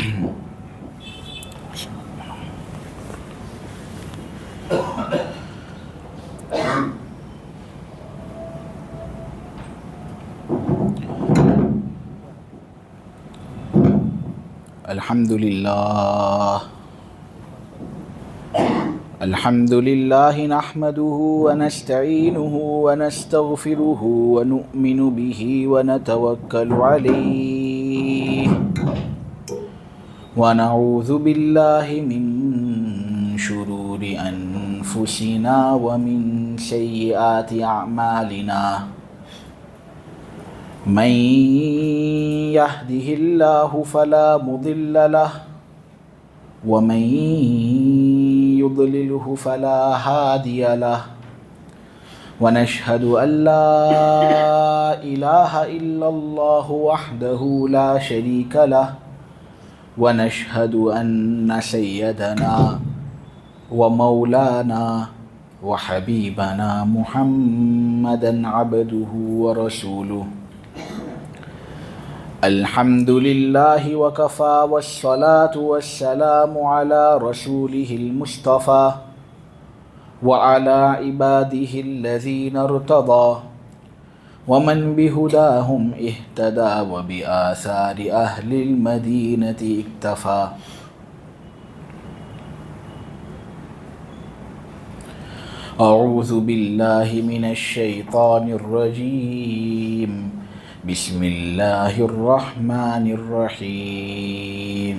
الحمد لله نحمده ونستعينه ونستغفره ونؤمن به ونتوكل عليه ونعوذ بالله من شرور أنفسنا ومن سيئات أعمالنا من يهده الله فلا مضل له ومن يضلله فلا هادي له ونشهد أن لا إله إلا الله وحده لا شريك له ونشهد أن سيدنا ومولانا وحبيبنا محمدا عبده ورسوله الحمد لله وكفى والصلاة والسلام على رسوله المصطفى وعلى عباده الذين ارتضى ومن بهداهم اهتدى وبآثار أهل المدينة اكتفى أعوذ بالله من الشيطان الرجيم بسم الله الرحمن الرحيم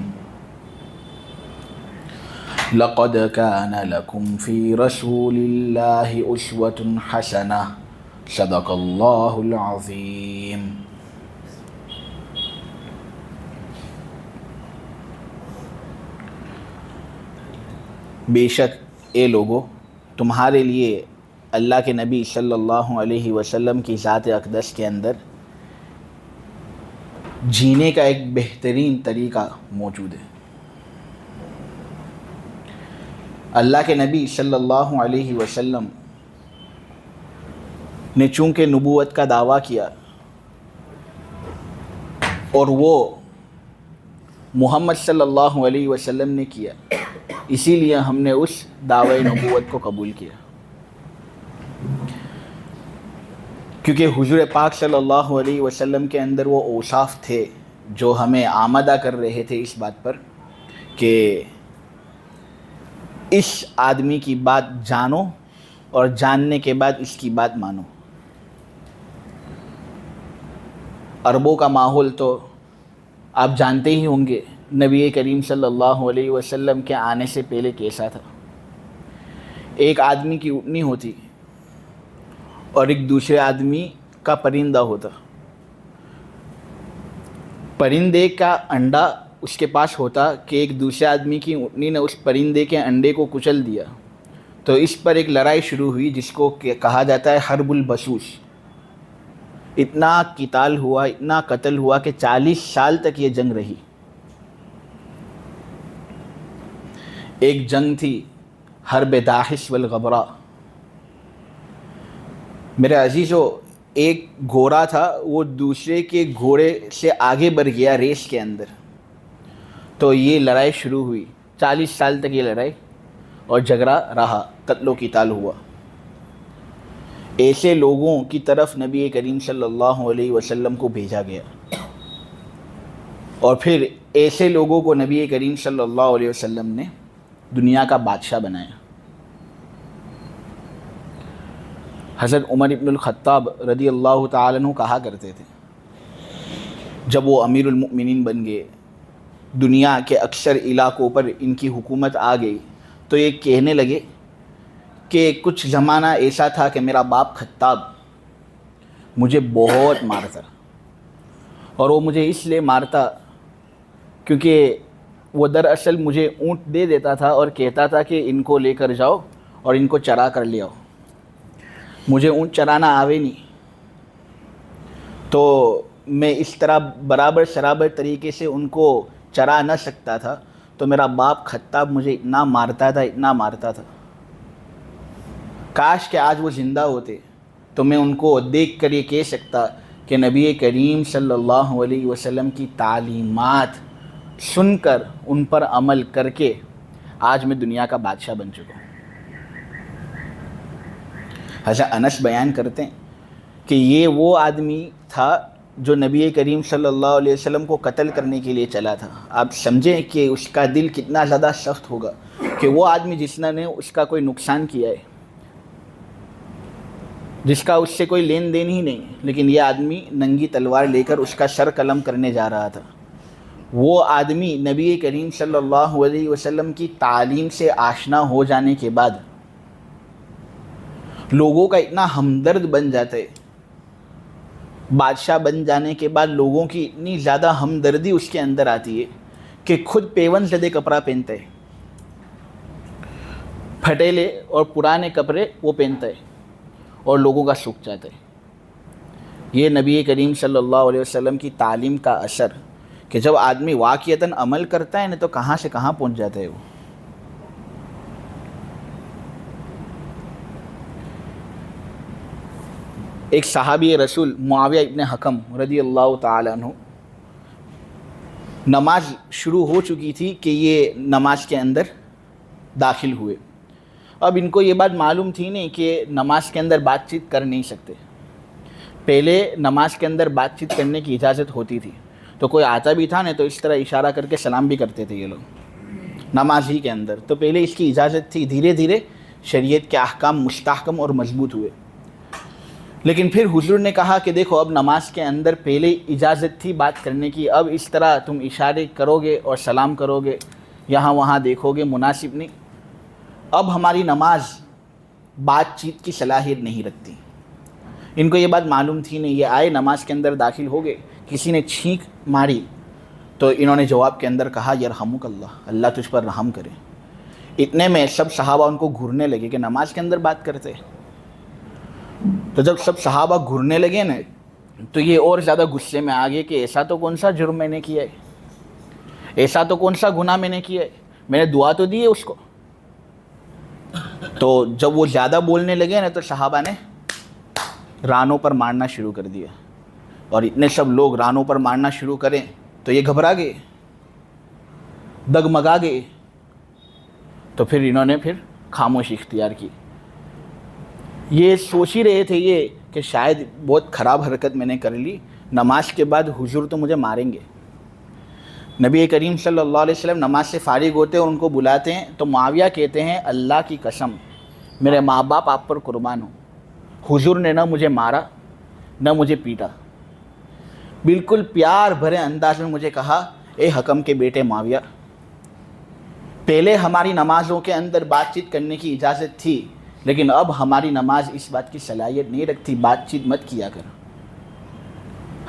لقد كان لكم في رسول الله أسوة حسنة صدق الله العظيم بے شک اے لوگو تمہارے لیے اللہ کے نبی صلی اللہ علیہ وسلم کی ذات اقدس کے اندر جینے کا ایک بہترین طریقہ موجود ہے۔ اللہ کے نبی صلی اللہ علیہ وسلم نے چونکہ نبوت کا دعویٰ کیا اور وہ محمد صلی اللہ علیہ وسلم نے کیا، اسی لیے ہم نے اس دعوی نبوت کو قبول کیا، کیونکہ حضور پاک صلی اللہ علیہ وسلم کے اندر وہ اوصاف تھے جو ہمیں آمادہ کر رہے تھے اس بات پر کہ اس آدمی کی بات جانو اور جاننے کے بعد اس کی بات مانو۔ عربوں کا ماحول تو آپ جانتے ہی ہوں گے، نبی کریم صلی اللہ علیہ وسلم کے آنے سے پہلے کیسا تھا۔ ایک آدمی کی اونٹنی ہوتی اور ایک دوسرے آدمی کا پرندہ ہوتا، پرندے کا انڈا اس کے پاس ہوتا کہ ایک دوسرے آدمی کی اونٹنی نے اس پرندے کے انڈے کو کچل دیا، تو اس پر ایک لڑائی شروع ہوئی جس کو کہا جاتا ہے حرب البسوس۔ اتنا قتال ہوا، اتنا قتل ہوا کہ 40 سال تک یہ جنگ رہی۔ ایک جنگ تھی حرب داحش والغبرا۔ میرے عزیزو، ایک گھوڑا تھا، وہ دوسرے کے گھوڑے سے آگے بڑھ گیا ریس کے اندر، تو یہ لڑائی شروع ہوئی۔ 40 سال تک یہ لڑائی اور جھگڑا رہا، قتل و قتال ہوا۔ ایسے لوگوں کی طرف نبی کریم صلی اللہ علیہ وسلم کو بھیجا گیا، اور پھر ایسے لوگوں کو نبی کریم صلی اللہ علیہ وسلم نے دنیا کا بادشاہ بنایا۔ حضرت عمر ابن الخطاب رضی اللہ تعالیٰ عنہ کہا کرتے تھے، جب وہ امیر المؤمنین بن گئے، دنیا کے اکثر علاقوں پر ان کی حکومت آ گئی، تو یہ کہنے لگے کہ کچھ زمانہ ایسا تھا کہ میرا باپ خطاب مجھے بہت مارتا، اور وہ مجھے اس لیے مارتا کیونکہ وہ دراصل مجھے اونٹ دے دیتا تھا اور کہتا تھا کہ ان کو لے کر جاؤ اور ان کو چرا کر لے آؤ۔ مجھے اونٹ چرانا آوے نہیں، تو میں اس طرح برابر شرابر طریقے سے ان کو چرا نہ سکتا تھا، تو میرا باپ خطاب مجھے اتنا مارتا تھا، اتنا مارتا تھا۔ کاش کہ آج وہ زندہ ہوتے تو میں ان کو دیکھ کر یہ کہہ سکتا کہ نبی کریم صلی اللہ علیہ وسلم کی تعلیمات سن کر ان پر عمل کر کے آج میں دنیا کا بادشاہ بن چکا ہوں۔ حضرت انس بیان کرتے ہیں کہ یہ وہ آدمی تھا جو نبی کریم صلی اللہ علیہ وسلم کو قتل کرنے کے لیے چلا تھا۔ آپ سمجھیں کہ اس کا دل کتنا زیادہ سخت ہوگا کہ وہ آدمی جس نے اس کا کوئی نقصان کیا ہے، جس کا اس سے کوئی لین دین ہی نہیں، لیکن یہ آدمی ننگی تلوار لے کر اس کا سر قلم کرنے جا رہا تھا۔ وہ آدمی نبی کریم صلی اللہ علیہ وسلم کی تعلیم سے آشنا ہو جانے کے بعد لوگوں کا اتنا ہمدرد بن جاتا ہے، بادشاہ بن جانے کے بعد لوگوں کی اتنی زیادہ ہمدردی اس کے اندر آتی ہے کہ خود پیون زدے کپڑا پہنتا ہے، پھٹیلے اور پرانے کپڑے وہ پہنتا ہے اور لوگوں کا سکھ جاتا ہے۔ یہ نبی کریم صلی اللہ علیہ وسلم کی تعلیم کا اثر کہ جب آدمی واقعتاً عمل کرتا ہے نا تو کہاں سے کہاں پہنچ جاتا ہے وہ۔ ایک صحابی رسول معاویہ ابن حکم رضی اللہ تعالیٰ عنہ، نماز شروع ہو چکی تھی کہ یہ نماز کے اندر داخل ہوئے۔ اب ان کو یہ بات معلوم تھی نہیں کہ نماز کے اندر بات چیت کر نہیں سکتے۔ پہلے نماز کے اندر بات چیت کرنے کی اجازت ہوتی تھی، تو کوئی آتا بھی تھا نا تو اس طرح اشارہ کر کے سلام بھی کرتے تھے یہ لوگ نماز ہی کے اندر، تو پہلے اس کی اجازت تھی۔ دھیرے دھیرے شریعت کے احکام مستحکم اور مضبوط ہوئے، لیکن پھر حضور نے کہا کہ دیکھو اب نماز کے اندر پہلے اجازت تھی بات کرنے کی، اب اس طرح تم اشارے کرو گے اور سلام کرو گے، یہاں وہاں دیکھو گے، مناسب نہیں۔ اب ہماری نماز بات چیت کی صلاحیت نہیں رکھتی۔ ان کو یہ بات معلوم تھی نہیں، یہ آئے نماز کے اندر داخل ہو گئے، کسی نے چھینک ماری تو انہوں نے جواب کے اندر کہا یرحمک اللہ، اللہ تجھ پر رحم کرے۔ اتنے میں سب صحابہ ان کو گھورنے لگے کہ نماز کے اندر بات کرتے۔ تو جب سب صحابہ گھورنے لگے نا تو یہ اور زیادہ غصے میں آ گئے کہ ایسا تو کون سا جرم میں نے کیا ہے، ایسا تو کون سا گناہ میں نے کیا ہے، میں نے دعا تو دی ہے اس کو۔ تو جب وہ زیادہ بولنے لگے نا تو صحابہ نے رانوں پر مارنا شروع کر دیا، اور اتنے سب لوگ رانوں پر مارنا شروع کریں تو یہ گھبرا گئے، دگمگا گئے، تو پھر انہوں نے پھر خاموشی اختیار کی۔ یہ سوچ ہی رہے تھے یہ کہ شاید بہت خراب حرکت میں نے کر لی، نماز کے بعد حضور تو مجھے ماریں گے۔ نبی کریم صلی اللہ علیہ وسلم نماز سے فارغ ہوتے اور ان کو بلاتے ہیں تو معاویہ کہتے ہیں اللہ کی قسم میرے ماں باپ آپ پر قربان ہوں، حضور نے نہ مجھے مارا نہ مجھے پیٹا، بالکل پیار بھرے انداز میں مجھے کہا اے حکم کے بیٹے معاویہ، پہلے ہماری نمازوں کے اندر بات چیت کرنے کی اجازت تھی، لیکن اب ہماری نماز اس بات کی صلاحیت نہیں رکھتی، بات چیت مت کیا کر۔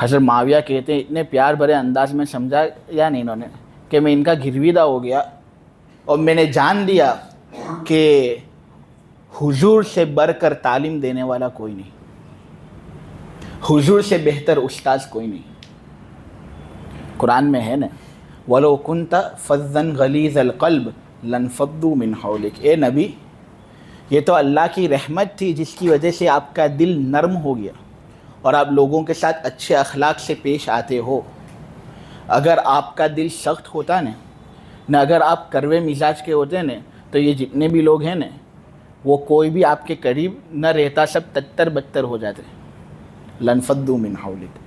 حضرت معاویہ کہتے ہیں اتنے پیار بھرے انداز میں سمجھا یا نہیں انہوں نے کہ میں ان کا گرویدہ ہو گیا، اور میں نے جان لیا کہ حضور سے بڑھ کر تعلیم دینے والا کوئی نہیں، حضور سے بہتر استاذ کوئی نہیں۔ قرآن میں ہے نا وَلَوْ كُنْتَ فَظًّا غَلِيظَ الْقَلْبِ لَانفَضُّوا مِنْ حَوْلِكَ، اے نبی یہ تو اللہ کی رحمت تھی جس کی وجہ سے آپ کا دل نرم ہو گیا اور آپ لوگوں کے ساتھ اچھے اخلاق سے پیش آتے ہو۔ اگر آپ کا دل سخت ہوتا نہ اگر آپ کروے مزاج کے ہوتے نا تو یہ جتنے بھی لوگ ہیں نا وہ کوئی بھی آپ کے قریب نہ رہتا، سب تتر بتر ہو جاتے۔ لَانفَضُّوا مِنْ حَوْلِكَ،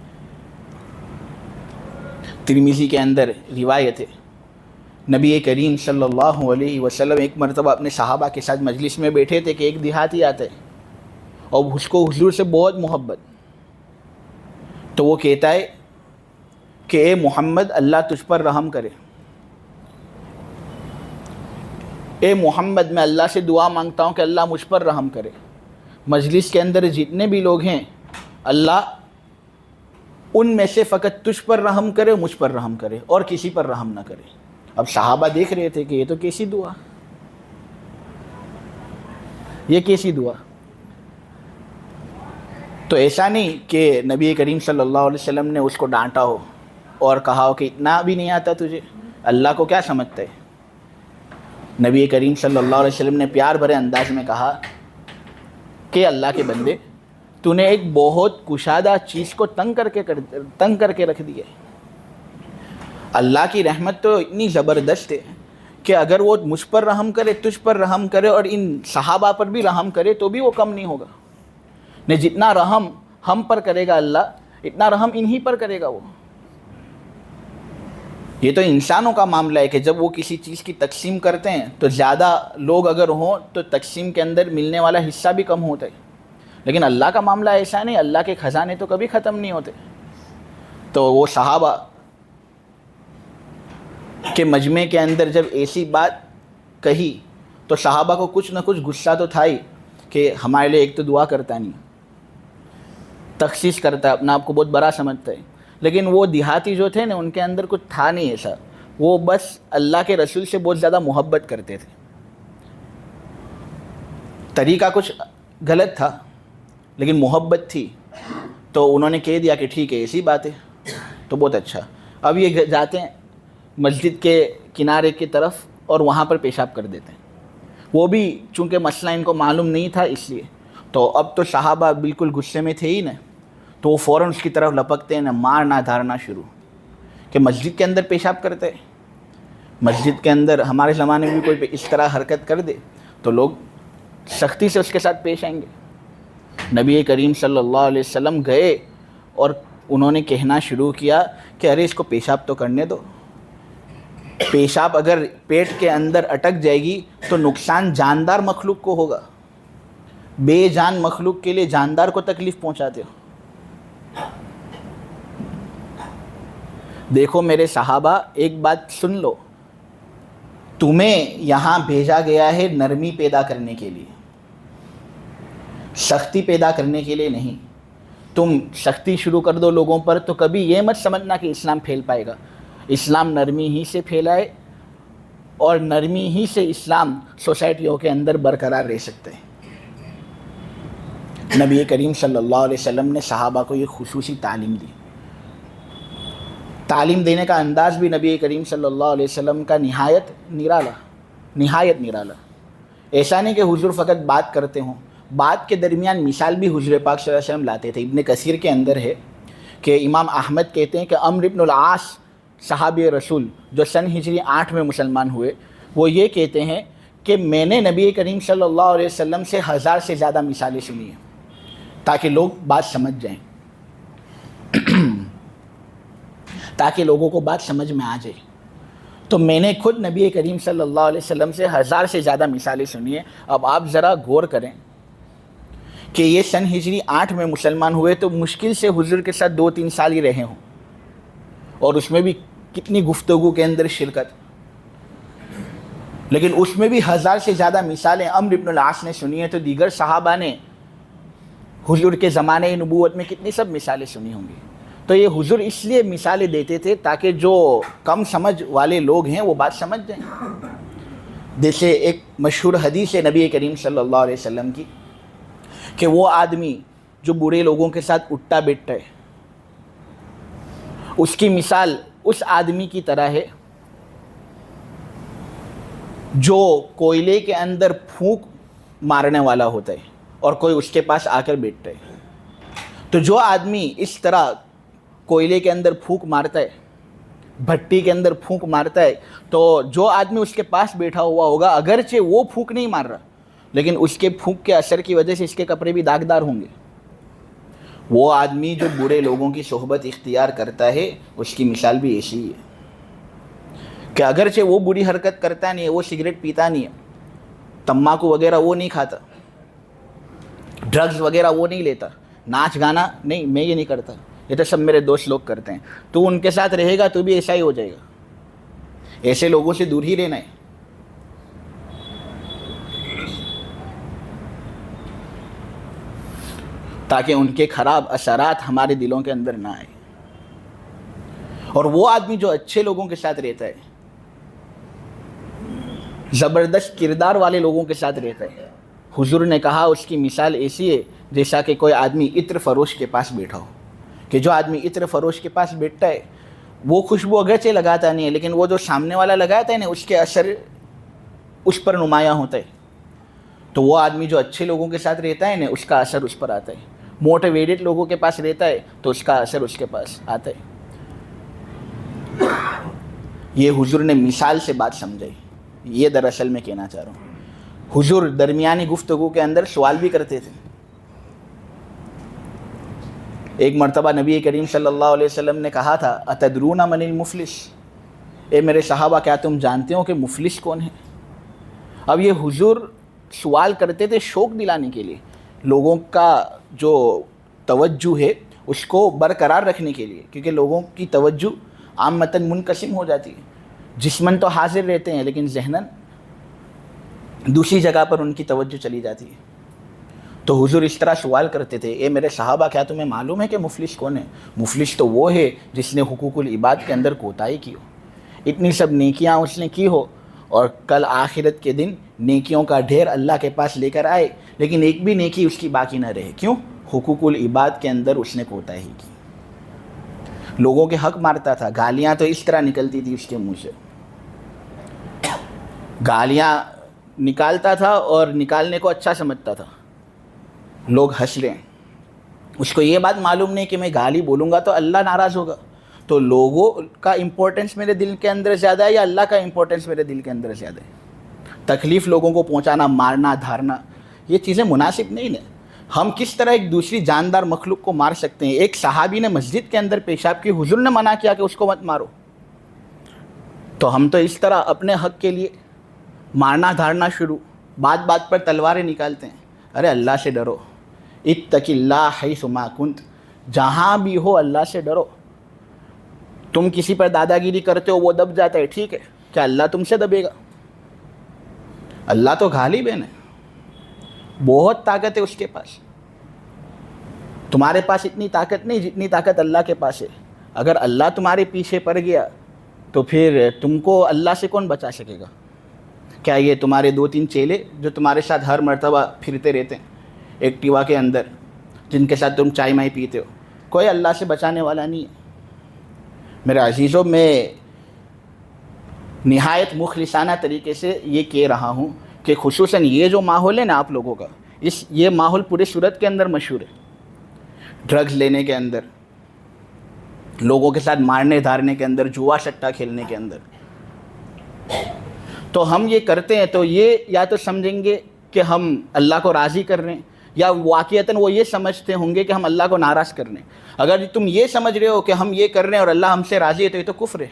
ترمذی کے اندر روایت ہے، نبی کریم صلی اللہ علیہ وسلم ایک مرتبہ اپنے صحابہ کے ساتھ مجلس میں بیٹھے تھے کہ ایک دیہاتی آتا ہے اور اس کو حضور سے بہت محبت، تو وہ کہتا ہے کہ اے محمد اللہ تجھ پر رحم کرے، اے محمد میں اللہ سے دعا مانگتا ہوں کہ اللہ مجھ پر رحم کرے۔ مجلس کے اندر جتنے بھی لوگ ہیں اللہ ان میں سے فقط تجھ پر رحم کرے، مجھ پر رحم کرے اور کسی پر رحم نہ کرے۔ اب صحابہ دیکھ رہے تھے کہ یہ تو کیسی دعا، یہ کیسی دعا۔ تو ایسا نہیں کہ نبی کریم صلی اللہ علیہ وسلم نے اس کو ڈانٹا ہو اور کہا ہو کہ اتنا بھی نہیں آتا تجھے، اللہ کو کیا سمجھتا ہے۔ نبی کریم صلی اللہ علیہ وسلم نے پیار بھرے انداز میں کہا کہ اللہ کے بندے تو نے ایک بہت کشادہ چیز کو تنگ کر کے رکھ دیا ہے، اللہ کی رحمت تو اتنی زبردست ہے کہ اگر وہ مجھ پر رحم کرے، تجھ پر رحم کرے اور ان صحابہ پر بھی رحم کرے تو بھی وہ کم نہیں ہوگا. نے جتنا رحم ہم پر کرے گا اللہ، اتنا رحم انہی پر کرے گا وہ. یہ تو انسانوں کا معاملہ ہے کہ جب وہ کسی چیز کی تقسیم کرتے ہیں تو زیادہ لوگ اگر ہوں تو تقسیم کے اندر ملنے والا حصہ بھی کم ہوتا ہے. لیکن اللہ کا معاملہ ایسا نہیں، اللہ کے خزانے تو کبھی ختم نہیں ہوتے. تو وہ صحابہ کے مجمع کے اندر جب ایسی بات کہی تو صحابہ کو کچھ نہ کچھ غصہ تو تھا ہی کہ ہمارے لیے ایک تو دعا کرتا نہیں، تخصیص کرتا ہے، اپنا آپ کو بہت بڑا سمجھتا ہے. لیکن وہ دیہاتی جو تھے نا، ان کے اندر کچھ تھا نہیں ایسا. وہ بس اللہ کے رسول سے بہت زیادہ محبت کرتے تھے. طریقہ کچھ غلط تھا لیکن محبت تھی، تو انہوں نے کہہ دیا کہ ٹھیک ہے ایسی بات ہے تو بہت اچھا. اب یہ جاتے ہیں مسجد کے کنارے کی طرف اور وہاں پر پیشاب کر دیتے ہیں. وہ بھی چونکہ مسئلہ ان کو معلوم نہیں تھا اس لیے. تو اب تو صحابہ بالکل غصے میں تھے ہی نا، تو وہ فوراً اس کی طرف لپکتے ہیں نا، مارنا دھارنا شروع کہ مسجد کے اندر پیشاب کرتے. مسجد کے اندر ہمارے زمانے میں بھی کوئی اس طرح حرکت کر دے تو لوگ سختی سے اس کے ساتھ پیش آئیں گے. نبی کریم صلی اللہ علیہ وسلم گئے اور انہوں نے کہنا شروع کیا کہ ارے اس کو پیشاب تو کرنے دو. پیشاب اگر پیٹ کے اندر اٹک جائے گی تو نقصان جاندار مخلوق کو ہوگا. بے جان مخلوق کے لیے جاندار کو تکلیف پہنچاتے ہو. دیکھو میرے صحابہ، ایک بات سن لو، تمہیں یہاں بھیجا گیا ہے نرمی پیدا کرنے کے لیے، سختی پیدا کرنے کے لیے نہیں. تم سختی شروع کر دو لوگوں پر تو کبھی یہ مت سمجھنا کہ اسلام پھیل پائے گا. اسلام نرمی ہی سے پھیلائے اور نرمی ہی سے اسلام سوسائٹیوں کے اندر برقرار رہ سکتے ہیں. نبی کریم صلی اللہ علیہ وسلم نے صحابہ کو یہ خصوصی تعلیم دی. تعلیم دینے کا انداز بھی نبی کریم صلی اللہ علیہ وسلم کا نہایت نرالا. ایسا نہیں کہ حضور فقط بات کرتے ہوں، بات کے درمیان مثال بھی حضور پاک صلی اللہ علیہ وسلم لاتے تھے. ابن کثیر کے اندر ہے کہ امام احمد کہتے ہیں کہ عمرو بن العاص صحابی رسول جو سن ہجری 8 میں مسلمان ہوئے، وہ یہ کہتے ہیں کہ میں نے نبی کریم صلی اللہ علیہ وسلم سے 1000 سے زیادہ مثالیں سنی ہیں تاکہ لوگ بات سمجھ جائیں، تاکہ لوگوں کو بات سمجھ میں آ جائے. تو میں نے خود نبی کریم صلی اللہ علیہ وسلم سے 1000 سے زیادہ مثالیں سنی ہیں. اب آپ ذرا غور کریں کہ یہ سن ہجری 8 میں مسلمان ہوئے تو مشکل سے حضور کے ساتھ 2-3 سال ہی رہے ہوں، اور اس میں بھی کتنی گفتگو کے اندر شرکت. لیکن اس میں بھی 1000 سے زیادہ مثالیں عمرو بن العاص نے سنی ہیں. تو دیگر صحابہ نے حضور کے زمانے نبوت میں کتنی سب مثالیں سنی ہوں گی. تو یہ حضور اس لیے مثالیں دیتے تھے تاکہ جو کم سمجھ والے لوگ ہیں وہ بات سمجھ جائیں. جیسے ایک مشہور حدیث ہے نبی کریم صلی اللہ علیہ وسلم کی کہ وہ آدمی جو برے لوگوں کے ساتھ اٹھتا بیٹھتا ہے، اس کی مثال اس آدمی کی طرح ہے جو کوئلے کے اندر پھونک مارنے والا ہوتا ہے اور کوئی اس کے پاس آ کر بیٹھتا ہے. تو جو آدمی اس طرح کوئلے کے اندر پھونک مارتا ہے، بھٹی کے اندر پھونک مارتا ہے، تو جو آدمی اس کے پاس بیٹھا ہوا ہوگا اگرچہ وہ پھونک نہیں مار رہا لیکن اس کے پھونک کے اثر کی وجہ سے اس کے کپڑے بھی داغدار ہوں گے. وہ آدمی جو برے لوگوں کی صحبت اختیار کرتا ہے اس کی مثال بھی ایسی ہی ہے کہ اگرچہ وہ بری حرکت کرتا نہیں ہے، وہ سگریٹ پیتا نہیں ہے، تمباکو وغیرہ وہ نہیں کھاتا، ڈرگز وغیرہ وہ نہیں لیتا، ناچ گانا نہیں، میں یہ نہیں کرتا، یہ تو سب میرے دوست لوگ کرتے ہیں. تو ان کے ساتھ رہے گا تو بھی ایسا ہی ہو جائے گا. ایسے لوگوں سے دور ہی رہنا ہے. تاکہ ان کے خراب اثرات ہمارے دلوں کے اندر نہ آئے. اور وہ آدمی جو اچھے لوگوں کے ساتھ رہتا ہے، زبردست کردار والے لوگوں کے ساتھ رہتا ہے، حضور نے کہا اس کی مثال ایسی ہے جیسا کہ کوئی آدمی عطر فروش کے پاس بیٹھا ہو. کہ جو آدمی عطر فروش کے پاس بیٹھتا ہے وہ خوشبو اگرچہ لگاتا نہیں ہے لیکن وہ جو سامنے والا لگاتا ہے نا اس کے اثر اس پر نمایاں ہوتا ہے. تو وہ آدمی جو اچھے لوگوں کے ساتھ رہتا ہے نا اس کا اثر اس پر آتا ہے. موٹیویٹڈ لوگوں کے پاس رہتا ہے تو اس کا اثر اس کے پاس آتا ہے. یہ حضور نے مثال سے بات سمجھائی. یہ دراصل میں کہنا چاہ رہا ہوں. حضور درمیانی گفتگو کے اندر سوال بھی کرتے تھے. ایک مرتبہ نبی کریم صلی اللہ علیہ وسلم نے کہا تھا اتدرون من المفلس، اے میرے صحابہ کیا تم جانتے ہو کہ مفلس کون ہے؟ اب یہ حضور سوال کرتے تھے شوق دلانے کے لیے، لوگوں کا جو توجہ ہے اس کو برقرار رکھنے کے لیے، کیونکہ لوگوں کی توجہ عامتاً منقسم ہو جاتی ہے. جسماً تو حاضر رہتے ہیں لیکن ذہناً دوسری جگہ پر ان کی توجہ چلی جاتی ہے. تو حضور اس طرح سوال کرتے تھے، اے میرے صحابہ کیا تمہیں معلوم ہے کہ مفلس کون ہے؟ مفلس تو وہ ہے جس نے حقوق العباد کے اندر کوتاہی کی ہو. اتنی سب نیکیاں اس نے کی ہو اور کل آخرت کے دن نیکیوں کا ڈھیر اللہ کے پاس لے کر آئے لیکن ایک بھی نیکی اس کی باقی نہ رہے. کیوں؟ حقوق العباد کے اندر اس نے کوتاہی کی. لوگوں کے حق مارتا تھا، گالیاں تو اس طرح نکلتی تھی اس کے منہ سے، گالیاں نکالتا تھا اور نکالنے کو اچھا سمجھتا تھا. لوگ ہنس رہے ہیں، اس کو یہ بات معلوم نہیں کہ میں گالی بولوں گا تو اللہ ناراض ہوگا. تو لوگوں کا امپورٹنس میرے دل کے اندر زیادہ ہے یا اللہ کا امپورٹنس میرے دل کے اندر زیادہ ہے؟ تکلیف لوگوں کو پہنچانا، مارنا دھارنا، یہ چیزیں مناسب نہیں ہیں. ہم کس طرح ایک دوسری جاندار مخلوق کو مار سکتے ہیں؟ ایک صحابی نے مسجد کے اندر پیشاب کی، حضور نے منع کیا کہ اس کو مت مارو. تو ہم تو اس طرح اپنے حق کے لیے مارنا دھارنا شروع، بات بات پر تلواریں نکالتے ہیں. ارے اللہ سے ڈرو، اتق اللہ حیث ما کنت، جہاں بھی ہو اللہ سے ڈرو. تم کسی پر دادا گیری کرتے ہو وہ دب جاتا ہے، ٹھیک ہے، کیا اللہ تم سے دبے گا؟ اللہ تو غالب ہے نا، بہت طاقت ہے اس کے پاس. تمہارے پاس اتنی طاقت نہیں جتنی طاقت اللہ کے پاس ہے. اگر اللہ تمہارے پیچھے پڑ گیا تو پھر تم کو اللہ سے کون بچا سکے گا؟ کیا یہ تمہارے 2-3 چیلے جو تمہارے ساتھ ہر مرتبہ پھرتے رہتے ہیں ایکٹیوا کے اندر، جن کے ساتھ تم چائے مائی پیتے ہو، کوئی اللہ سے بچانے والا نہیں ہے. میرے عزیزوں، میں نہایت مخلصانہ طریقے سے یہ کہہ رہا ہوں کہ خصوصاً یہ جو ماحول ہے نا آپ لوگوں کا، یہ ماحول پورے صورت کے اندر مشہور ہے. ڈرگز لینے کے اندر، لوگوں کے ساتھ مارنے دھارنے کے اندر، جوا سٹا کھیلنے کے اندر. تو ہم یہ کرتے ہیں تو یہ یا تو سمجھیں گے کہ ہم اللہ کو راضی کر رہے ہیں، یا واقعتاً وہ یہ سمجھتے ہوں گے کہ ہم اللہ کو ناراض کر رہے ہیں. اگر تم یہ سمجھ رہے ہو کہ ہم یہ کر رہے ہیں اور اللہ ہم سے راضی ہے تو یہ تو کفر ہے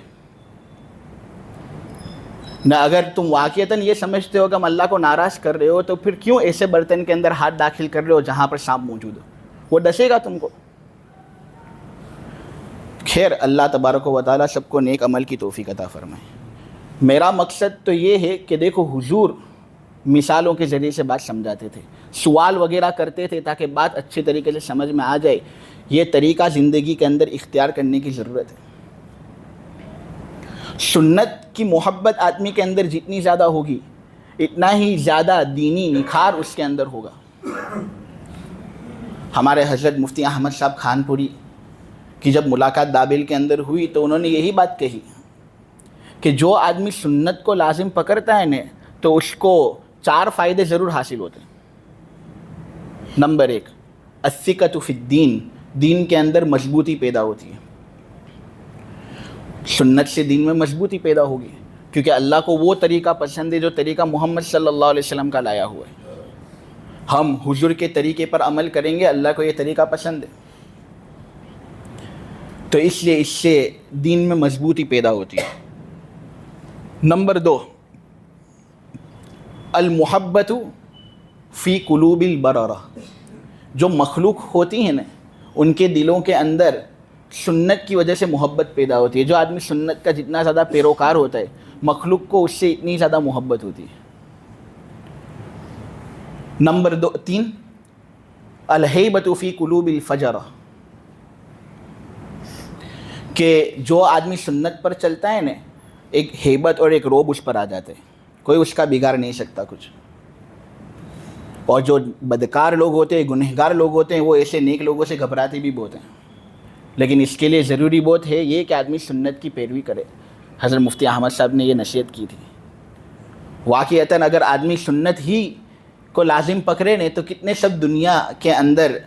نہ. اگر تم واقعتاً یہ سمجھتے ہو کہ ہم اللہ کو ناراض کر رہے ہو تو پھر کیوں ایسے برتن کے اندر ہاتھ داخل کر رہے ہو جہاں پر سانپ موجود ہو؟ وہ ڈسے گا تم کو. خیر، اللہ تبارک و تعالیٰ سب کو نیک عمل کی توفیق عطا فرمائے. میرا مقصد تو یہ ہے کہ دیکھو حضور مثالوں کے ذریعے سے بات سمجھاتے تھے، سوال وغیرہ کرتے تھے تاکہ بات اچھے طریقے سے سمجھ میں آ جائے. یہ طریقہ زندگی کے اندر اختیار کرنے کی ضرورت ہے. سنت کی محبت آدمی کے اندر جتنی زیادہ ہوگی اتنا ہی زیادہ دینی نکھار اس کے اندر ہوگا. ہمارے حضرت مفتی احمد صاحب خانپوری کی جب ملاقات بابل کے اندر ہوئی تو انہوں نے یہی بات کہی کہ جو آدمی سنت کو لازم پکڑتا ہے نا تو اس کو 4 فائدے ضرور حاصل ہوتے ہیں. نمبر 1، الثقۃ فی الدین، دین کے اندر مضبوطی پیدا ہوتی ہے. سنت سے دین میں مضبوطی پیدا ہوگی کیونکہ اللہ کو وہ طریقہ پسند ہے جو طریقہ محمد صلی اللہ علیہ وسلم کا لایا ہوا ہے. ہم حضور کے طریقے پر عمل کریں گے، اللہ کو یہ طریقہ پسند ہے، تو اس لیے اس سے دین میں مضبوطی پیدا ہوتی ہے. نمبر 2، المحبت فی قلوب البررہ، جو مخلوق ہوتی ہیں نا ان کے دلوں کے اندر سنت کی وجہ سے محبت پیدا ہوتی ہے. جو آدمی سنت کا جتنا زیادہ پیروکار ہوتا ہے مخلوق کو اس سے اتنی زیادہ محبت ہوتی ہے. نمبر 3، الہیبۃ فی قلوب الفجرہ، کہ جو آدمی سنت پر چلتا ہے نا ایک ہیبت اور ایک روب اس پر آ جاتے ہیں، کوئی اس کا بگاڑ نہیں سکتا کچھ. اور جو بدکار لوگ ہوتے ہیں، گنہگار لوگ ہوتے ہیں، وہ ایسے نیک لوگوں سے گھبراتے بھی بہت ہیں. لیکن اس کے لیے ضروری بہت ہے یہ کہ آدمی سنت کی پیروی کرے. حضرت مفتی احمد صاحب نے یہ نصیحت کی تھی. واقعتاً اگر آدمی سنت ہی کو لازم پکڑے نہیں تو کتنے سب دنیا کے اندر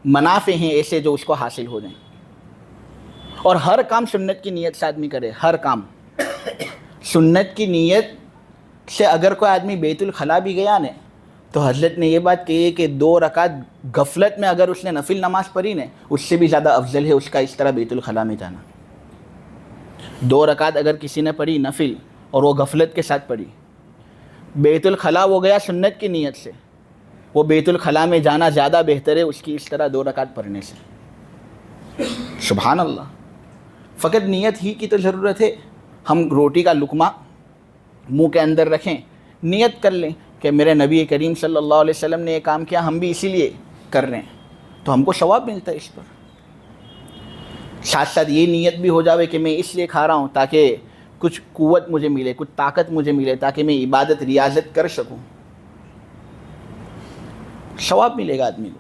منافع ہیں ایسے جو اس کو حاصل ہو جائیں. اور ہر کام سنت کی نیت سے آدمی کرے، ہر کام. سنت کی نیت سے اگر کوئی آدمی بیت الخلا بھی گیا نا تو حضرت نے یہ بات کہی ہے کہ 2 رکعت غفلت میں اگر اس نے نفل نماز پڑھی نا اس سے بھی زیادہ افضل ہے اس کا اس طرح بیت الخلا میں جانا. 2 رکعت اگر کسی نے پڑھی نفل اور وہ غفلت کے ساتھ پڑھی, بیت الخلا وہ گیا سنت کی نیت سے, وہ بیت الخلا میں جانا زیادہ بہتر ہے اس کی اس طرح 2 رکعت پڑھنے سے. سبحان اللہ. فقط نیت ہی کی تو ضرورت ہے. ہم روٹی کا لقمہ منہ کے اندر رکھیں, نیت کر لیں کہ میرے نبی کریم صلی اللہ علیہ وسلم نے یہ کام کیا, ہم بھی اسی لیے کر رہے ہیں, تو ہم کو ثواب ملتا ہے اس پر. ساتھ ساتھ یہ نیت بھی ہو جاوے کہ میں اس لیے کھا رہا ہوں تاکہ کچھ قوت مجھے ملے, کچھ طاقت مجھے ملے, تاکہ میں عبادت ریاضت کر سکوں, ثواب ملے گا آدمی کو.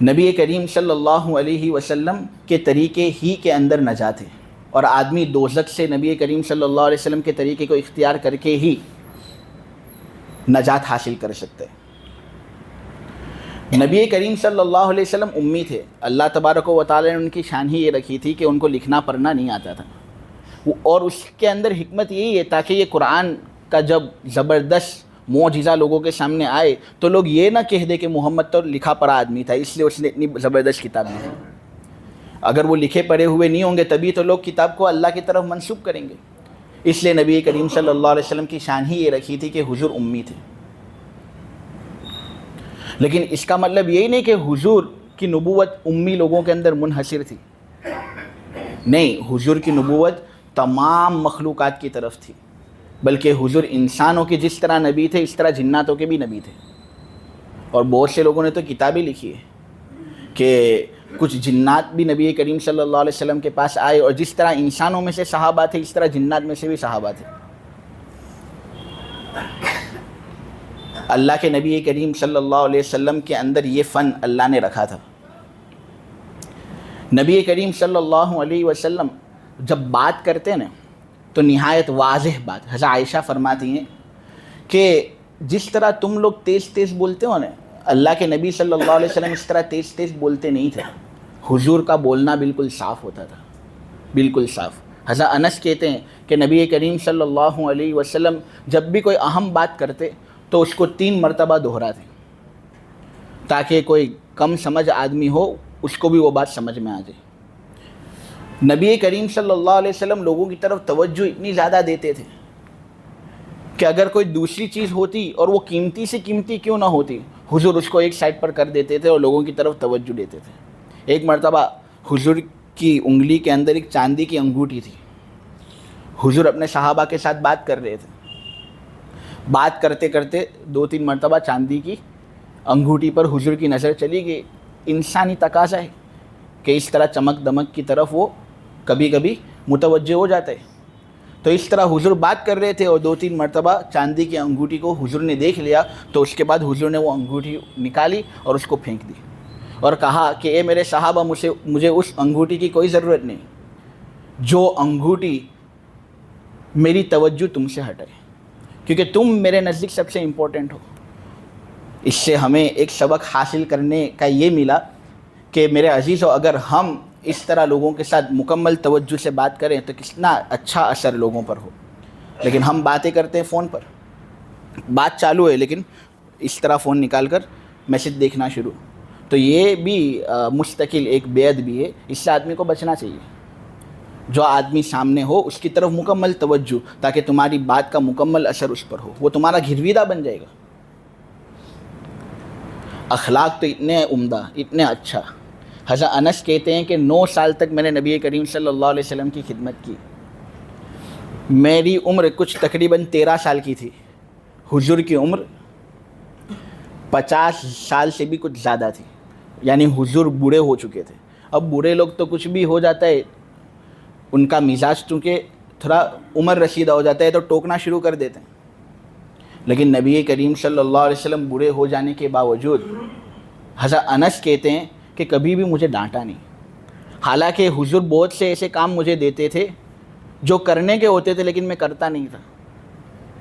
نبی کریم صلی اللہ علیہ وسلم کے طریقے ہی کے اندر نجات ہے, اور آدمی دوزخ سے نبی کریم صلی اللہ علیہ وسلم کے طریقے کو اختیار کر کے ہی نجات حاصل کر سکتے ہیں. نبی کریم صلی اللہ علیہ وسلم امی تھے. اللہ تبارک و تعالی نے ان کی شان ہی یہ رکھی تھی کہ ان کو لکھنا پڑھنا نہیں آتا تھا, اور اس کے اندر حکمت یہی ہے تاکہ یہ قرآن کا جب زبردست معجزہ لوگوں کے سامنے آئے تو لوگ یہ نہ کہہ دے کہ محمد تو لکھا پڑھا آدمی تھا اس لیے اس نے اتنی زبردست کتاب لکھی. اگر وہ لکھے پڑھے ہوئے نہیں ہوں گے تبھی تو لوگ کتاب کو اللہ کی طرف منسوب کریں گے. اس لیے نبی کریم صلی اللہ علیہ وسلم کی شان ہی یہ رکھی تھی کہ حضور امی تھے. لیکن اس کا مطلب یہی نہیں کہ حضور کی نبوت امی لوگوں کے اندر منحصر تھی, نہیں, حضور کی نبوت تمام مخلوقات کی طرف تھی, بلکہ حضور انسانوں کے جس طرح نبی تھے اس طرح جناتوں کے بھی نبی تھے. اور بہت سے لوگوں نے تو کتابیں لکھی ہے کہ کچھ جنات بھی نبی کریم صلی اللہ علیہ وسلم کے پاس آئے, اور جس طرح انسانوں میں سے صحابہ تھے اس طرح جنات میں سے بھی صحابہ تھے. اللہ کے نبی کریم صلی اللہ علیہ وسلم کے اندر یہ فن اللہ نے رکھا تھا. نبی کریم صلی اللہ علیہ وسلم جب بات کرتے نا تو نہایت واضح بات. حضرت عائشہ فرماتی ہیں کہ جس طرح تم لوگ تیز تیز بولتے ہو نا, اللہ کے نبی صلی اللہ علیہ وسلم اس طرح تیز تیز بولتے نہیں تھے. حضور کا بولنا بالکل صاف ہوتا تھا, بالکل صاف. حضرت انس کہتے ہیں کہ نبی کریم صلی اللہ علیہ وسلم جب بھی کوئی اہم بات کرتے تو اس کو 3 مرتبہ دہراتے تاکہ کوئی کم سمجھ آدمی ہو اس کو بھی وہ بات سمجھ میں آ جائے. نبی کریم صلی اللہ علیہ وسلم لوگوں کی طرف توجہ اتنی زیادہ دیتے تھے کہ اگر کوئی دوسری چیز ہوتی اور وہ قیمتی سے قیمتی کیوں نہ ہوتی, حضور اس کو ایک سائڈ پر کر دیتے تھے اور لوگوں کی طرف توجہ دیتے تھے. ایک مرتبہ حضور کی انگلی کے اندر ایک چاندی کی انگوٹھی تھی. حضور اپنے صحابہ کے ساتھ بات کر رہے تھے, بات کرتے کرتے 2-3 مرتبہ چاندی کی انگوٹھی پر حضور کی نظر چلی گئی. انسانی تقاضا ہے کہ اس طرح چمک دمک کی طرف وہ کبھی کبھی متوجہ ہو جاتا ہے. تو اس طرح حضور بات کر رہے تھے اور 2-3 مرتبہ چاندی کی انگوٹھی کو حضور نے دیکھ لیا, تو اس کے بعد حضور نے وہ انگوٹھی نکالی اور اس کو پھینک دی اور کہا کہ اے میرے صحابہ, مجھے اس انگوٹھی کی کوئی ضرورت نہیں جو انگوٹھی میری توجہ تم سے ہٹائے, کیونکہ تم میرے نزدیک سب سے امپورٹنٹ ہو. اس سے ہمیں ایک سبق حاصل کرنے کا یہ ملا کہ میرے عزیزو, اگر ہم اس طرح لوگوں کے ساتھ مکمل توجہ سے بات کریں تو کتنا اچھا اثر لوگوں پر ہو. لیکن ہم باتیں کرتے ہیں فون پر, بات چالو ہے لیکن اس طرح فون نکال کر میسج دیکھنا شروع, تو یہ بھی مستقل ایک بے ادبی ہے. اس سے آدمی کو بچنا چاہیے. جو آدمی سامنے ہو اس کی طرف مکمل توجہ, تاکہ تمہاری بات کا مکمل اثر اس پر ہو, وہ تمہارا گھرویدہ بن جائے گا. اخلاق تو اتنے عمدہ, اتنے اچھا. حضرت انس کہتے ہیں کہ 9 سال تک میں نے نبی کریم صلی اللہ علیہ وسلم کی خدمت کی. میری عمر کچھ تقریباً 13 سال کی تھی, حضور کی عمر 50 سال سے بھی کچھ زیادہ تھی, یعنی حضور بوڑھے ہو چکے تھے. اب بوڑھے لوگ تو کچھ بھی ہو جاتا ہے, ان کا مزاج چونکہ تھوڑا عمر رسیدہ ہو جاتا ہے تو ٹوکنا شروع کر دیتے ہیں. لیکن نبی کریم صلی اللہ علیہ وسلم بوڑھے ہو جانے کے باوجود حضرت انس کہتے ہیں کہ کبھی بھی مجھے ڈانٹا نہیں. حالانکہ حضور بہت سے ایسے کام مجھے دیتے تھے جو کرنے کے ہوتے تھے لیکن میں کرتا نہیں تھا,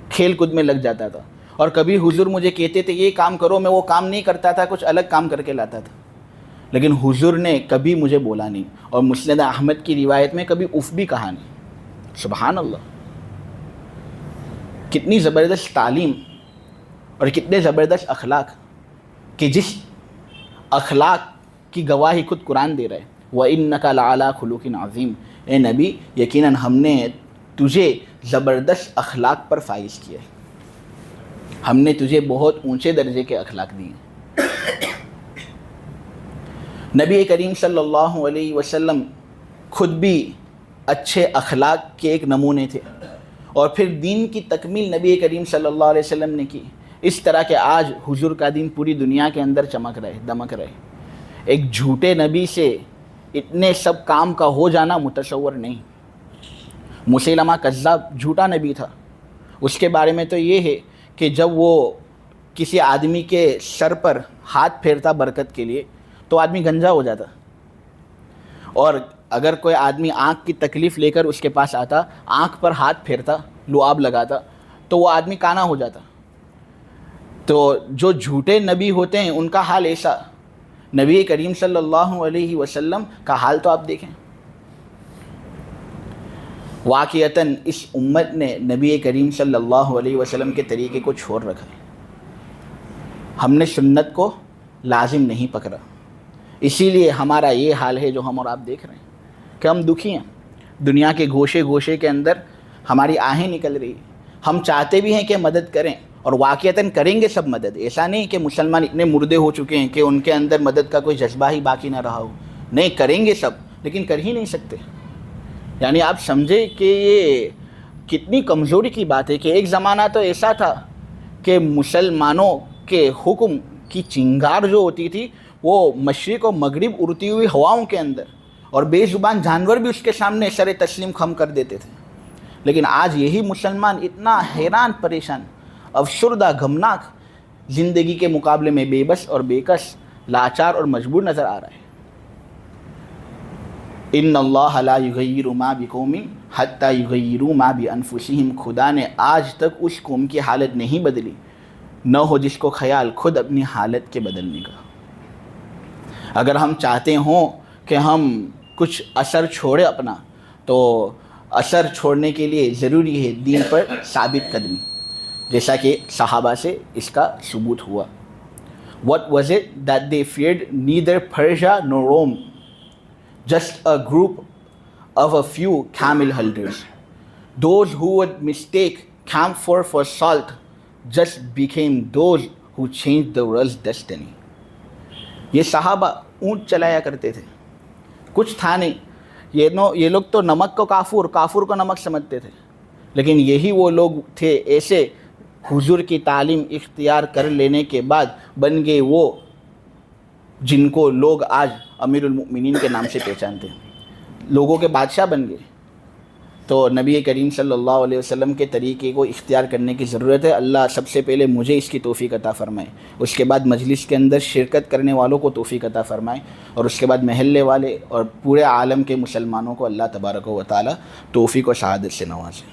کھیل کود میں لگ جاتا تھا. اور کبھی حضور مجھے کہتے تھے یہ کام کرو, میں وہ کام نہیں کرتا تھا, کچھ الگ کام کر کے لاتا تھا. لیکن حضور نے کبھی مجھے بولا نہیں، اور مسند احمد کی روایت میں کبھی اف بھی کہا نہیں۔ سبحان اللہ، کتنی زبردست تعلیم اور کتنے زبردست اخلاق، کہ جس اخلاق کی گواہی خود قرآن دے رہا ہے، وَإِنَّكَ لَعَلَىٰ خُلُقٍ عَظِيمٍ، اے نبی یقیناً ہم نے تجھے زبردست اخلاق پر فائز کیا ہے، ہم نے تجھے بہت اونچے درجے کے اخلاق دیے ہیں۔ نبی کریم صلی اللہ علیہ وسلم خود بھی اچھے اخلاق کے ایک نمونے تھے، اور پھر دین کی تکمیل نبی کریم صلی اللہ علیہ وسلم نے کی، اس طرح کہ آج حضور کا دین پوری دنیا کے اندر چمک رہے، دمک رہے۔ ایک جھوٹے نبی سے اتنے سب کام کا ہو جانا متصور نہیں۔ مسیلمہ کذاب جھوٹا نبی تھا، اس کے بارے میں تو یہ ہے کہ جب وہ کسی آدمی کے سر پر ہاتھ پھیرتا برکت کے لیے تو آدمی گنجا ہو جاتا، اور اگر کوئی آدمی آنکھ کی تکلیف لے کر اس کے پاس آتا، آنکھ پر ہاتھ پھیرتا، لعاب لگاتا، تو وہ آدمی کانا ہو جاتا۔ تو جو جھوٹے نبی ہوتے ہیں ان کا حال ایسا، نبی کریم صلی اللہ علیہ وسلم کا حال تو آپ دیکھیں۔ واقعتاً اس امت نے نبی کریم صلی اللہ علیہ وسلم کے طریقے کو چھوڑ رکھا ہے، ہم نے سنت کو لازم نہیں پکڑا، اسی لیے ہمارا یہ حال ہے جو ہم اور آپ دیکھ رہے ہیں کہ ہم دکھی ہیں۔ دنیا کے گوشے گوشے کے اندر ہماری آہیں نکل رہی ہیں، ہم چاہتے بھی ہیں کہ مدد کریں، اور واقعتاً کریں گے سب مدد، ایسا نہیں کہ مسلمان اتنے مردے ہو چکے ہیں کہ ان کے اندر مدد کا کوئی جذبہ ہی باقی نہ رہا ہو، نہیں، کریں گے سب، لیکن کر ہی نہیں سکتے۔ یعنی آپ سمجھے کہ یہ کتنی کمزوری کی بات ہے کہ ایک زمانہ تو ایسا تھا کہ مسلمانوں کے حکم کی چنگار جو ہوتی تھی وہ مشرق و مغرب اڑتی ہوئی ہواؤں کے اندر، اور بے زبان جانور بھی اس کے سامنے سر تسلیم خم کر دیتے تھے، لیکن آج یہی مسلمان اتنا حیران پریشان، افسردہ، غمناک زندگی کے مقابلے میں بے بس اور بے کس، لاچار اور مجبور نظر آ رہا ہے۔ ان اللہ لا یغیر ما بقوم حتی یغیروا ما بانفسہم، خدا نے آج تک اس قوم کی حالت نہیں بدلی، نہ ہو جس کو خیال خود اپنی حالت کے بدلنے کا۔ اگر ہم چاہتے ہوں کہ ہم کچھ اثر چھوڑے اپنا، تو اثر چھوڑنے کے لیے ضروری ہے دین پر ثابت قدمی، جیسا کہ صحابہ سے اس کا ثبوت ہوا۔ What was it that they feared? Neither Persia nor Rome, just a group of a few camel hunters. Those who would mistake camphor for salt just became those who changed the world's destiny. یہ صحابہ اونٹ چلایا کرتے تھے، کچھ تھا نہیں، یہ لوگ تو نمک کو کافور کو نمک سمجھتے تھے، لیکن یہی وہ لوگ تھے ایسے حضور کی تعلیم اختیار کر لینے کے بعد بن گئے وہ جن کو لوگ آج امیر المؤمنین کے نام سے پہچانتے ہیں، لوگوں کے بادشاہ بن گئے۔ تو نبی کریم صلی اللہ علیہ وسلم کے طریقے کو اختیار کرنے کی ضرورت ہے۔ اللہ سب سے پہلے مجھے اس کی توفیق عطا فرمائے، اس کے بعد مجلس کے اندر شرکت کرنے والوں کو توفیق عطا فرمائے، اور اس کے بعد محلے والے اور پورے عالم کے مسلمانوں کو اللہ تبارک و تعالی توفیق و شہادت سے نوازے۔